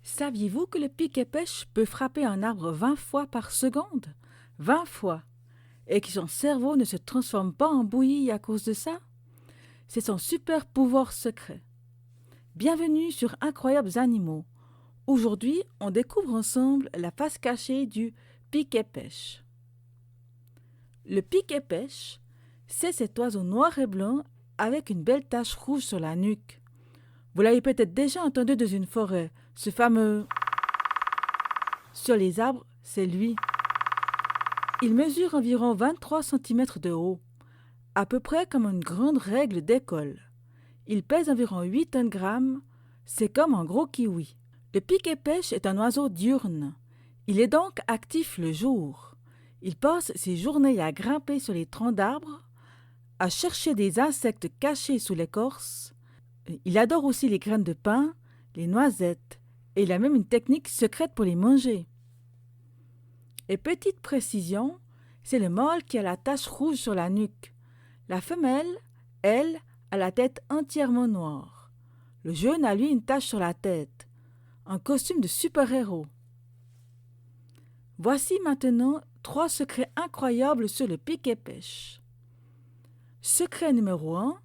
Saviez-vous que le pic-et-pêche peut frapper un arbre 20 fois par seconde? 20 fois! Et que son cerveau ne se transforme pas en bouillie à cause de ça? C'est son super pouvoir secret. Bienvenue sur Incroyables Animaux. Aujourd'hui, on découvre ensemble la face cachée du pic-et-pêche. Le pic-et-pêche, c'est cet oiseau noir et blanc avec une belle tache rouge sur la nuque. Vous l'avez peut-être déjà entendu dans une forêt, ce fameux « sur les arbres, c'est lui ». Il mesure environ 23 cm de haut, à peu près comme une grande règle d'école. Il pèse environ 8 grammes, c'est comme un gros kiwi. Le pic-et-pêche est un oiseau diurne. Il est donc actif le jour. Il passe ses journées à grimper sur les troncs d'arbres, à chercher des insectes cachés sous l'écorce. Il adore aussi les graines de pin, les noisettes, et il a même une technique secrète pour les manger. Et petite précision, c'est le mâle qui a la tache rouge sur la nuque. La femelle, elle, a la tête entièrement noire. Le jeune a lui une tache sur la tête, un costume de super-héros. Voici maintenant 3 secrets incroyables sur le pic-et-pêche. Secret numéro 1,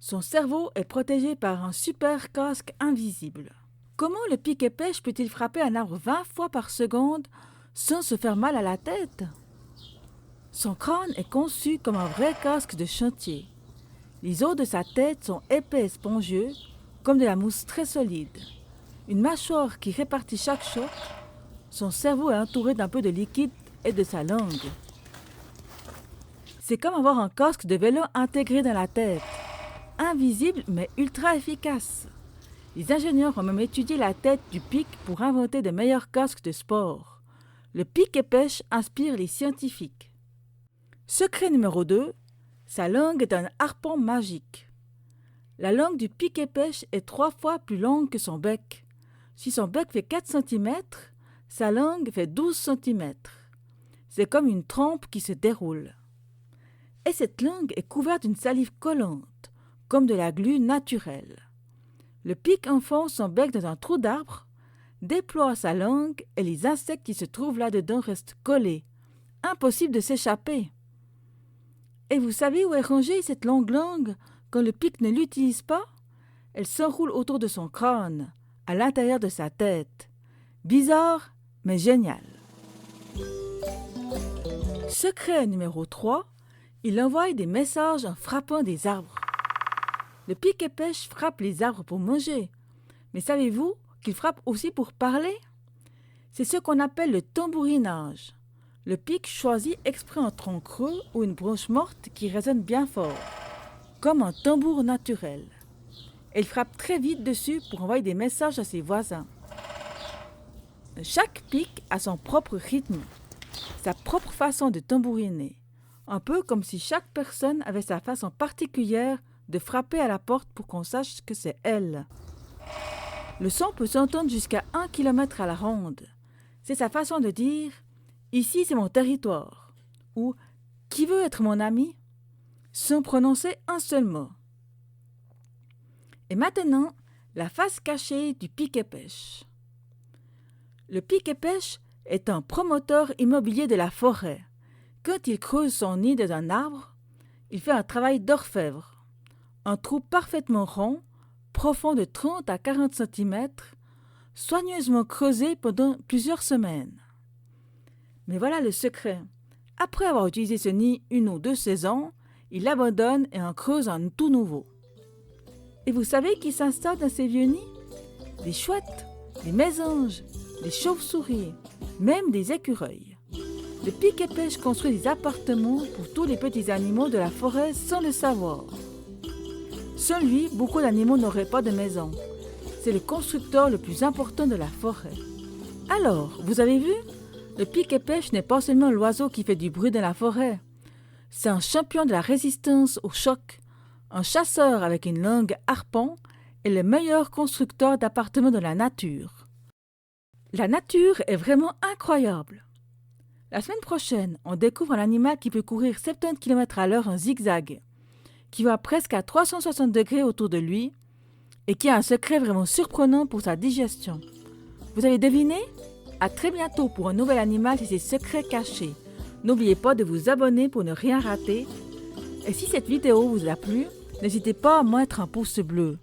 son cerveau est protégé par un super casque invisible. Comment le pic-et-pêche peut-il frapper un arbre 20 fois par seconde sans se faire mal à la tête? Son crâne est conçu comme un vrai casque de chantier. Les os de sa tête sont épais et spongieux, comme de la mousse très solide. Une mâchoire qui répartit chaque choc. Son cerveau est entouré d'un peu de liquide et de sa langue. C'est comme avoir un casque de vélo intégré dans la tête. Invisible mais ultra efficace. Les ingénieurs ont même étudié la tête du pic pour inventer de meilleurs casques de sport. Le pic-et-pêche inspire les scientifiques. Secret numéro 2, sa langue est un harpon magique. La langue du pic-et-pêche est 3 fois plus longue que son bec. Si son bec fait 4 cm, sa langue fait 12 cm. C'est comme une trompe qui se déroule. Et cette langue est couverte d'une salive collante, comme de la glu naturelle. Le pic enfonce son bec dans un trou d'arbre, déploie sa langue et les insectes qui se trouvent là-dedans restent collés. Impossible de s'échapper. Et vous savez où est rangée cette longue langue quand le pic ne l'utilise pas? Elle s'enroule autour de son crâne, à l'intérieur de sa tête. Bizarre, mais génial. Secret numéro 3, il envoie des messages en frappant des arbres. Le pic-et-pêche frappe les arbres pour manger. Mais savez-vous qu'il frappe aussi pour parler? C'est ce qu'on appelle le tambourinage. Le pic choisit exprès un tronc creux ou une branche morte qui résonne bien fort, comme un tambour naturel. Et il frappe très vite dessus pour envoyer des messages à ses voisins. Chaque pic a son propre rythme, sa propre façon de tambouriner, un peu comme si chaque personne avait sa façon particulière de frapper à la porte pour qu'on sache que c'est elle. Le son peut s'entendre jusqu'à 1 km à la ronde. C'est sa façon de dire « Ici, c'est mon territoire » ou « Qui veut être mon ami ?» sans prononcer un seul mot. Et maintenant, la face cachée du pic-et-pêche. Le pic-et-pêche est un promoteur immobilier de la forêt. Quand il creuse son nid dans un arbre, il fait un travail d'orfèvre. Un trou parfaitement rond, profond de 30 à 40 cm, soigneusement creusé pendant plusieurs semaines. Mais voilà le secret. Après avoir utilisé ce nid 1 ou 2 saisons, il l'abandonne et en creuse un tout nouveau. Et vous savez qui s'installe dans ces vieux nids? Des chouettes, des mésanges, des chauves-souris, même des écureuils. Le pic-et-pêche construit des appartements pour tous les petits animaux de la forêt sans le savoir. Sans lui, beaucoup d'animaux n'auraient pas de maison. C'est le constructeur le plus important de la forêt. Alors, vous avez vu? Le pic-et-pêche n'est pas seulement l'oiseau qui fait du bruit dans la forêt. C'est un champion de la résistance au choc, un chasseur avec une langue harpon et le meilleur constructeur d'appartements de la nature. La nature est vraiment incroyable. La semaine prochaine, on découvre un animal qui peut courir 70 km à l'heure en zigzag, qui va presque à 360 degrés autour de lui et qui a un secret vraiment surprenant pour sa digestion. Vous avez deviné? À très bientôt pour un nouvel animal et ses secrets cachés. N'oubliez pas de vous abonner pour ne rien rater. Et si cette vidéo vous a plu, n'hésitez pas à mettre un pouce bleu.